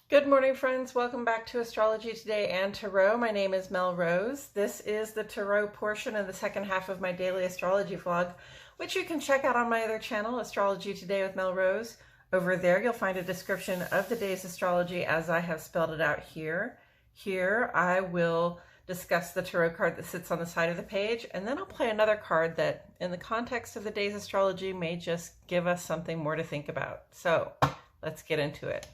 Good morning, friends. Welcome back to Astrology Today and Tarot. My name is Mel Rose. This is the Tarot portion of the second half of my daily astrology vlog, which you can check out on my other channel, Astrology Today with Mel Rose. Over there, you'll find a description of the day's astrology as I have spelled it out here. Here, I will discuss the tarot card that sits on the side of the page, and then I'll play another card that, in the context of the day's astrology, may just give us something more to think about. So, let's get into it.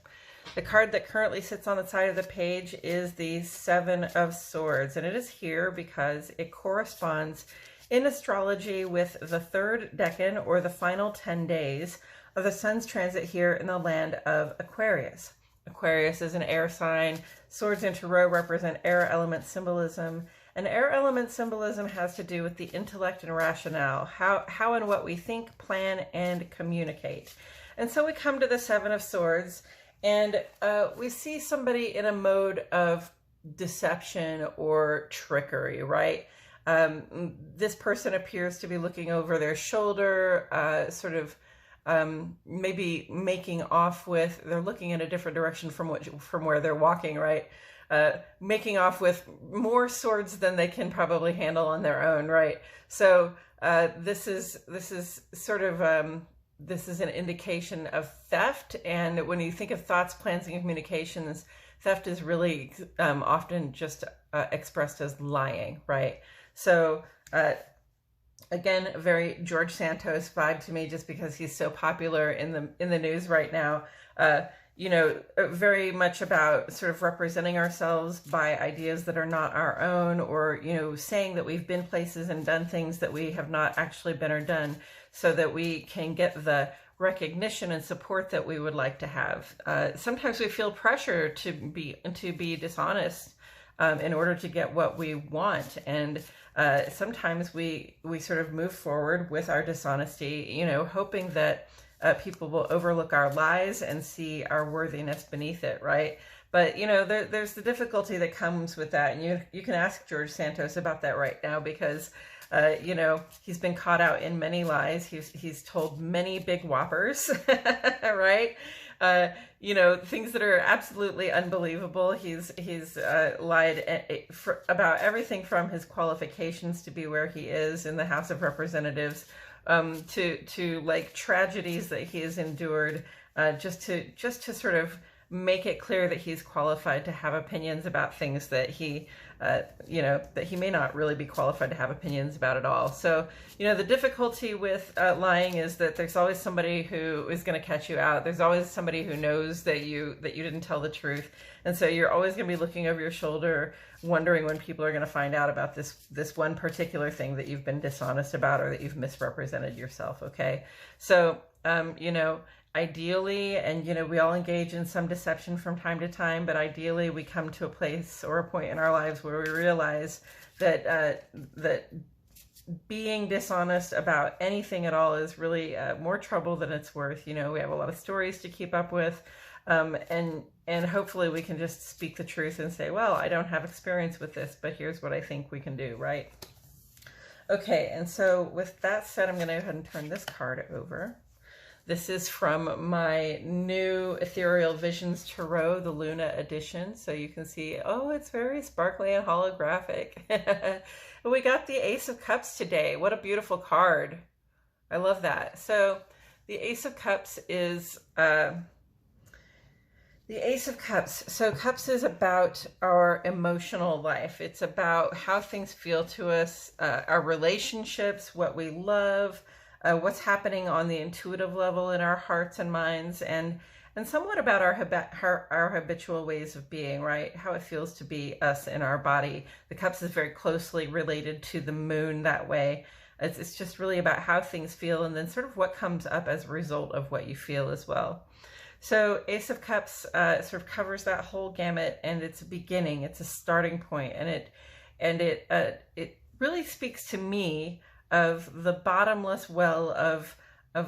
The card that currently sits on the side of the page is the Seven of Swords, and it is here because it corresponds in astrology with the third decan, or the final 10 days of the sun's transit here in the land of Aquarius. Aquarius is an air sign. Swords in tarot represent air element symbolism, and air element symbolism has to do with the intellect and rationale, how and what we think, plan, and communicate. And so we come to the Seven of Swords, and we see somebody in a mode of deception or trickery, right? This person appears to be looking over their shoulder, maybe making off with, they're looking in a different direction from where they're walking, right? Making off with more swords than they can probably handle on their own, right? So this is an indication of theft. And when you think of thoughts, plans, and communications, theft is really often just expressed as lying, right? So again, a very George Santos vibe to me, just because he's so popular in the news right now. Very much about sort of representing ourselves by ideas that are not our own, or, saying that we've been places and done things that we have not actually been or done, so that we can get the recognition and support that we would like to have. Sometimes we feel pressure to be dishonest in order to get what we want, and sometimes we sort of move forward with our dishonesty, hoping that people will overlook our lies and see our worthiness beneath it, right? But, there's the difficulty that comes with that. And you can ask George Santos about that right now, because, he's been caught out in many lies. He's told many big whoppers, right? Things that are absolutely unbelievable. He's lied about everything from his qualifications to be where he is in the House of Representatives, to like tragedies that he has endured, just to sort of make it clear that he's qualified to have opinions about things that he may not really be qualified to have opinions about at all. So, the difficulty with lying is that there's always somebody who is going to catch you out. There's always somebody who knows that you didn't tell the truth. And so you're always going to be looking over your shoulder, wondering when people are going to find out about this one particular thing that you've been dishonest about, or that you've misrepresented yourself, okay? So, ideally, and we all engage in some deception from time to time, but ideally we come to a place or a point in our lives where we realize that being dishonest about anything at all is really more trouble than it's worth. We have a lot of stories to keep up with, and hopefully we can just speak the truth and say, well, I don't have experience with this, but here's what I think we can do, right? Okay, and so with that said, I'm going to go ahead and turn this card over. This is from my new Ethereal Visions Tarot, the Luna edition. So you can see, oh, it's very sparkly and holographic. We got the Ace of Cups today. What a beautiful card. I love that. So the Ace of Cups is the Ace of Cups. So Cups is about our emotional life. It's about how things feel to us, our relationships, what we love, what's happening on the intuitive level in our hearts and minds, and somewhat about our habitual ways of being, right? How it feels to be us in our body. The Cups is very closely related to the moon that way. It's just really about how things feel, and then sort of what comes up as a result of what you feel as well. So Ace of Cups sort of covers that whole gamut, and it's a beginning, it's a starting point, and it really speaks to me of the bottomless well of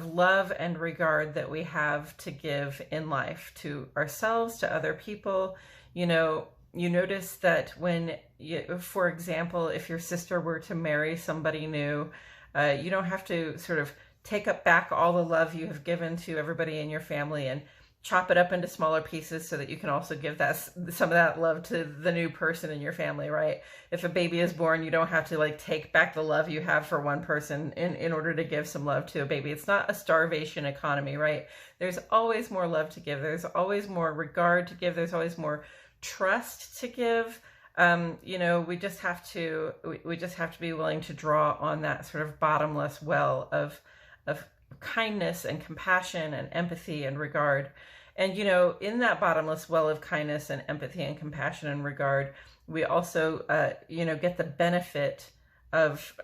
love and regard that we have to give in life, to ourselves, to other people. You notice that when for example, if your sister were to marry somebody new, you don't have to sort of take up back all the love you have given to everybody in your family and chop it up into smaller pieces so that you can also give that some of that love to the new person in your family, right? If a baby is born, you don't have to like take back the love you have for one person in order to give some love to a baby. It's not a starvation economy, right? There's always more love to give. There's always more regard to give. There's always more trust to give. We just have to be willing to draw on that sort of bottomless well of kindness and compassion and empathy and regard. And, in that bottomless well of kindness and empathy and compassion and regard, we also, get the benefit of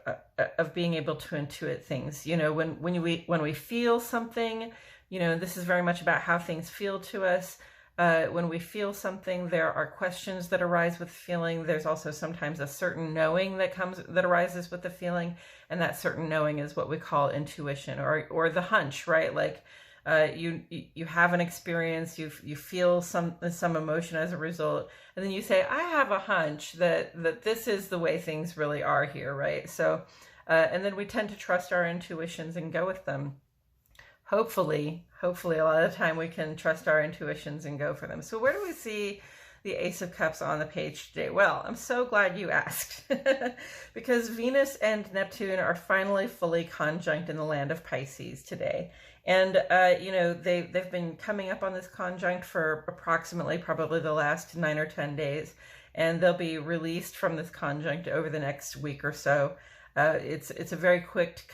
being able to intuit things. When we feel something, this is very much about how things feel to us. When we feel something, there are questions that arise with feeling. There's also sometimes a certain knowing that arises with the feeling, and that certain knowing is what we call intuition or the hunch, right? Like you have an experience, you feel some emotion as a result, and then you say, I have a hunch that this is the way things really are here, right? So, and then we tend to trust our intuitions and go with them. Hopefully, a lot of the time we can trust our intuitions and go for them. So where do we see the Ace of Cups on the page today? Well, I'm so glad you asked because Venus and Neptune are finally fully conjunct in the land of Pisces today. And, they've been coming up on this conjunct for approximately probably the last 9 or 10 days, and they'll be released from this conjunct over the next week or so. It's a very quick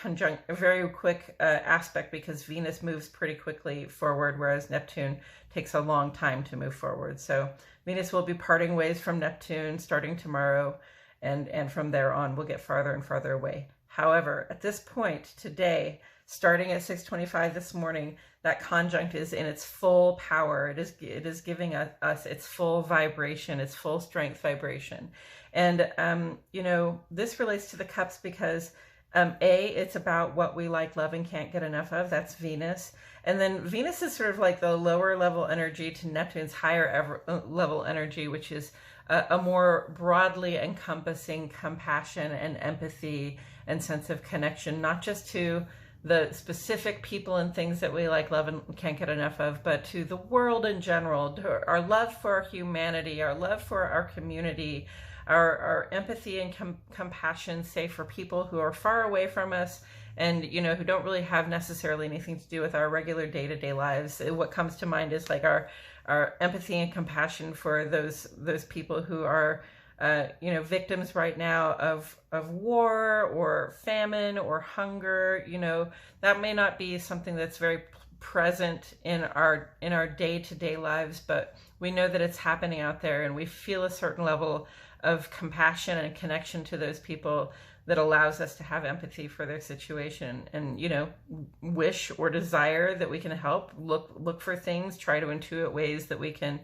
aspect because Venus moves pretty quickly forward, whereas Neptune takes a long time to move forward. So Venus will be parting ways from Neptune starting tomorrow, and from there on we'll get farther and farther away. However, at this point today, starting at 6:25 this morning, that conjunct is in its full power. It is giving us its full vibration, its full strength vibration. And, this relates to the cups because, it's about what we like, love, and can't get enough of. That's Venus. And then Venus is sort of like the lower level energy to Neptune's higher level energy, which is a more broadly encompassing compassion and empathy and sense of connection, not just to the specific people and things that we like, love, and can't get enough of, but to the world in general, to our love for humanity, our love for our community, our empathy and compassion, say, for people who are far away from us and, who don't really have necessarily anything to do with our regular day-to-day lives. What comes to mind is like our empathy and compassion for those people who are victims right now of war or famine or hunger. That may not be something that's very present in our day-to-day lives, but we know that it's happening out there, and we feel a certain level of compassion and connection to those people that allows us to have empathy for their situation and, wish or desire that we can help, look for things, try to intuit ways that we can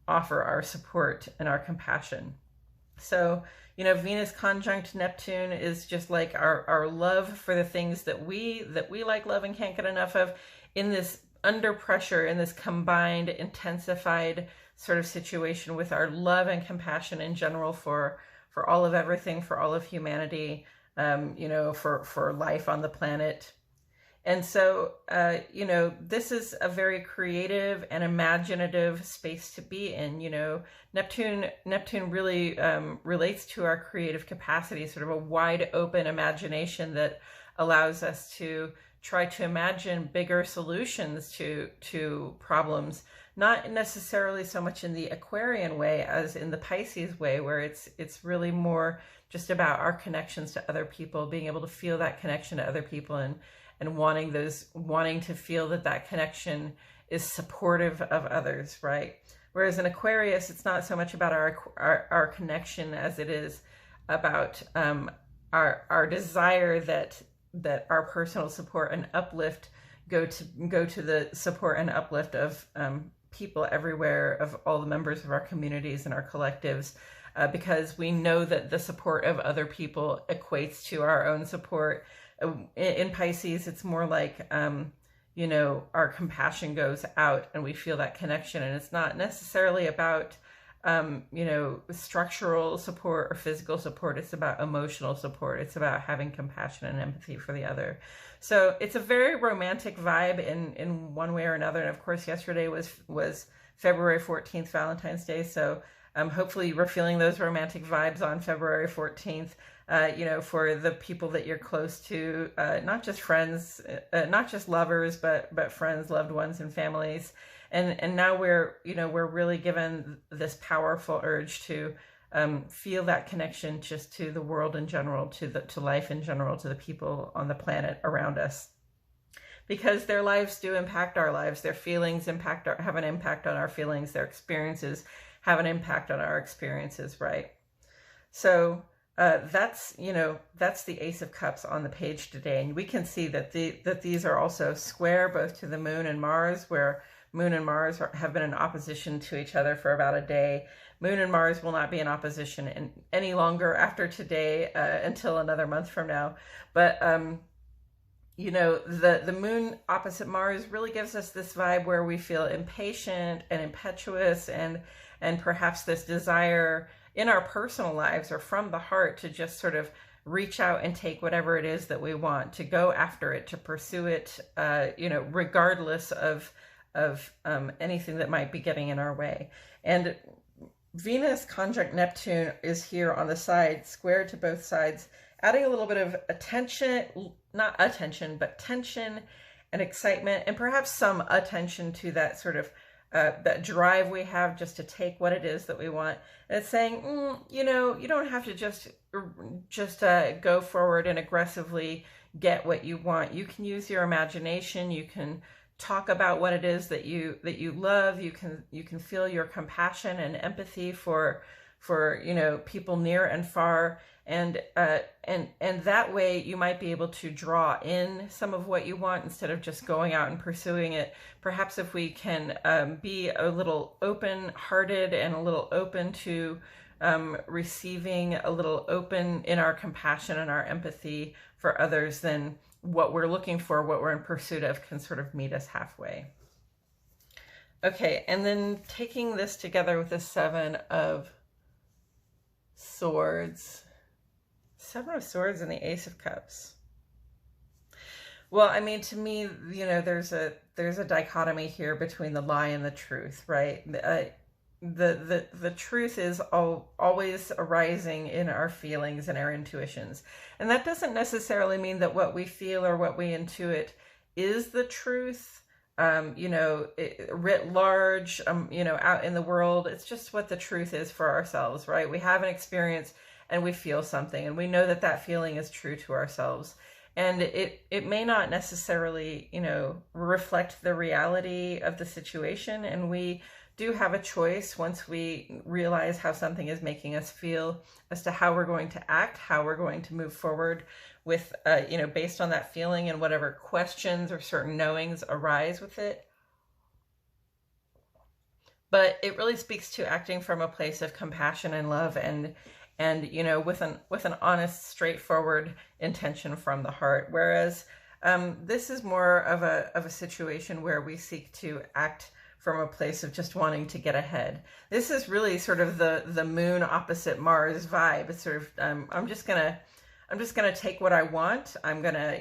offer our support and our compassion. So, Venus conjunct Neptune is just like our love for the things that we like, love, and can't get enough of in this under pressure, in this combined, intensified sort of situation with our love and compassion in general for all of everything, for all of humanity, for life on the planet. And so, this is a very creative and imaginative space to be in. Neptune really relates to our creative capacity, sort of a wide open imagination that allows us to try to imagine bigger solutions to problems, not necessarily so much in the Aquarian way as in the Pisces way, where it's really more just about our connections to other people, being able to feel that connection to other people and wanting to feel that connection is supportive of others, right? Whereas in Aquarius, it's not so much about our connection as it is about our desire that our personal support and uplift go to the support and uplift of people everywhere, of all the members of our communities and our collectives, because we know that the support of other people equates to our own support. In Pisces, it's more like, our compassion goes out and we feel that connection. And it's not necessarily about structural support or physical support. It's about emotional support. It's about having compassion and empathy for the other. So it's a very romantic vibe in one way or another. And of course, yesterday was February 14th, Valentine's Day. So hopefully we're feeling those romantic vibes on February 14th, for the people that you're close to, not just friends, not just lovers, but friends, loved ones, and families. And now we're really given this powerful urge to feel that connection just to the world in general, to life in general, to the people on the planet around us. Because their lives do impact our lives. Their feelings have an impact on our feelings. Their experiences have an impact on our experiences, right? So that's the Ace of Cups on the page today. And we can see that these are also square both to the Moon and Mars, where Moon and Mars have been in opposition to each other for about a day. Moon and Mars will not be in opposition any longer after today until another month from now. But the Moon opposite Mars really gives us this vibe where we feel impatient and impetuous and perhaps this desire in our personal lives or from the heart to just sort of reach out and take whatever it is that we want, to go after it, to pursue it, regardless of anything that might be getting in our way. And Venus conjunct Neptune is here on the side, square to both sides, adding a little bit of tension and excitement, and perhaps some attention to that sort of that drive we have just to take what it is that we want. And it's saying, you don't have to just go forward and aggressively get what you want. You can use your imagination. You can talk about what it is that you love. You can feel your compassion and empathy for people near and far, and that way you might be able to draw in some of what you want instead of just going out and pursuing it. Perhaps if we can be a little open-hearted and a little open to receiving, a little open in our compassion and our empathy for others, then what we're looking for, what we're in pursuit of, can sort of meet us halfway. Okay, and then taking this together with the Seven of Swords. Seven of Swords and the Ace of Cups. Well, I mean, to me, there's a dichotomy here between the lie and the truth, right? The truth is always arising in our feelings and our intuitions. And that doesn't necessarily mean that what we feel or what we intuit is the truth, writ large, out in the world. It's just what the truth is for ourselves, right? We have an experience and we feel something, and we know that that feeling is true to ourselves. And it may not necessarily, reflect the reality of the situation. And we do have a choice once we realize how something is making us feel as to how we're going to act, how we're going to move forward with, based on that feeling and whatever questions or certain knowings arise with it. But it really speaks to acting from a place of compassion and love, and with an honest, straightforward intention from the heart. Whereas this is more of a situation where we seek to act from a place of just wanting to get ahead. This is really sort of the Moon opposite Mars vibe. It's sort of I'm just gonna take what I want. I'm gonna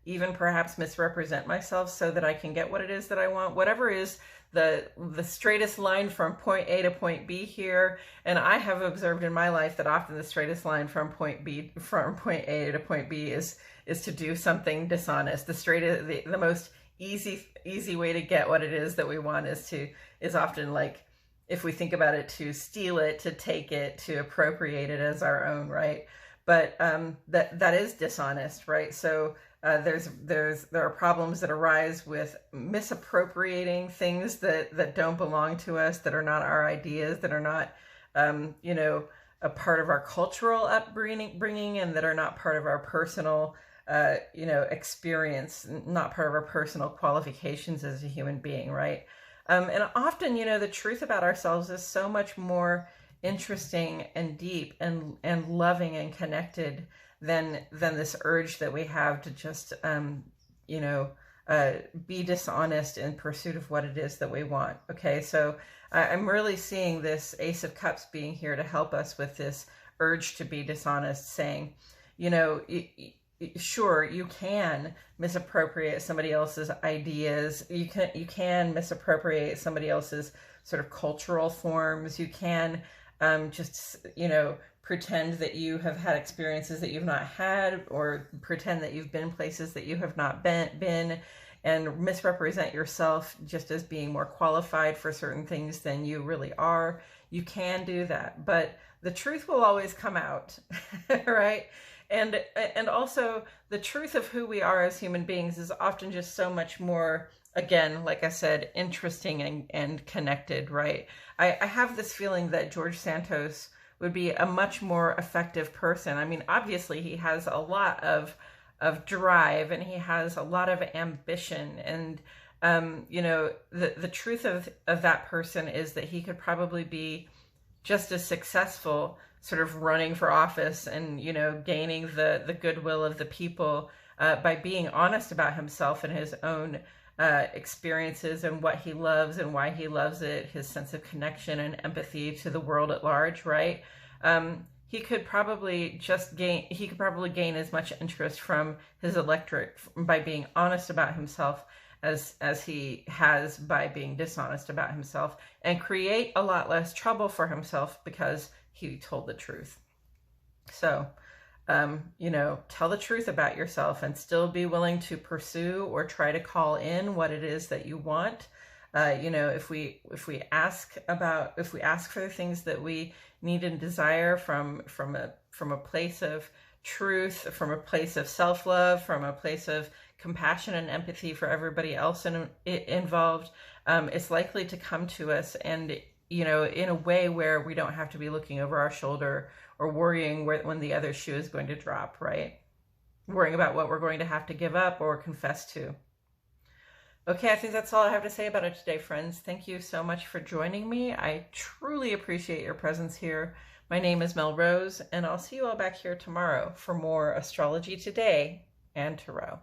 even perhaps misrepresent myself so that I can get what it is that I want. Whatever is the straightest line from point A to point B here. And I have observed in my life that often the straightest line from point A to point B is to do something dishonest. The most easy way to get what it is that we want is often, like, if we think about it, to steal it, to take it, to appropriate it as our own, right? But that is dishonest, right? So there are problems that arise with misappropriating things that don't belong to us, that are not our ideas, that are not a part of our cultural upbringing, and that are not part of our personal experience, not part of our personal qualifications as a human being, right? And often, the truth about ourselves is so much more interesting and deep and loving and connected than this urge that we have to just be dishonest in pursuit of what it is that we want. Okay, so I'm really seeing this Ace of Cups being here to help us with this urge to be dishonest, saying, you know, sure, you can misappropriate somebody else's ideas. You can misappropriate somebody else's sort of cultural forms. You can just, you know, pretend that you have had experiences that you've not had, or pretend that you've been places that you have not been, and misrepresent yourself just as being more qualified for certain things than you really are. You can do that, but the truth will always come out, right? And also the truth of who we are as human beings is often just so much more, again, like I said, interesting and connected, right? I have this feeling that George Santos would be a much more effective person. I mean, obviously he has a lot of drive, and he has a lot of ambition, and you know, the truth of that person is that he could probably be just as successful sort of running for office and, you know, gaining the goodwill of the people by being honest about himself and his own experiences and what he loves and why he loves it, his sense of connection and empathy to the world at large, right? He could probably gain as much interest from his electorate by being honest about himself as he has by being dishonest about himself, and create a lot less trouble for himself because he told the truth. So, you know, tell the truth about yourself and still be willing to pursue or try to call in what it is that you want. You know, if we ask for the things that we need and desire from a place of truth, from a place of self-love, from a place of compassion and empathy for everybody else involved, it's likely to come to us, and, you know, in a way where we don't have to be looking over our shoulder or worrying when the other shoe is going to drop, right? Worrying about what we're going to have to give up or confess to. Okay, I think that's all I have to say about it today, friends. Thank you so much for joining me. I truly appreciate your presence here. My name is Mel Rose, and I'll see you all back here tomorrow for more Astrology Today and Tarot.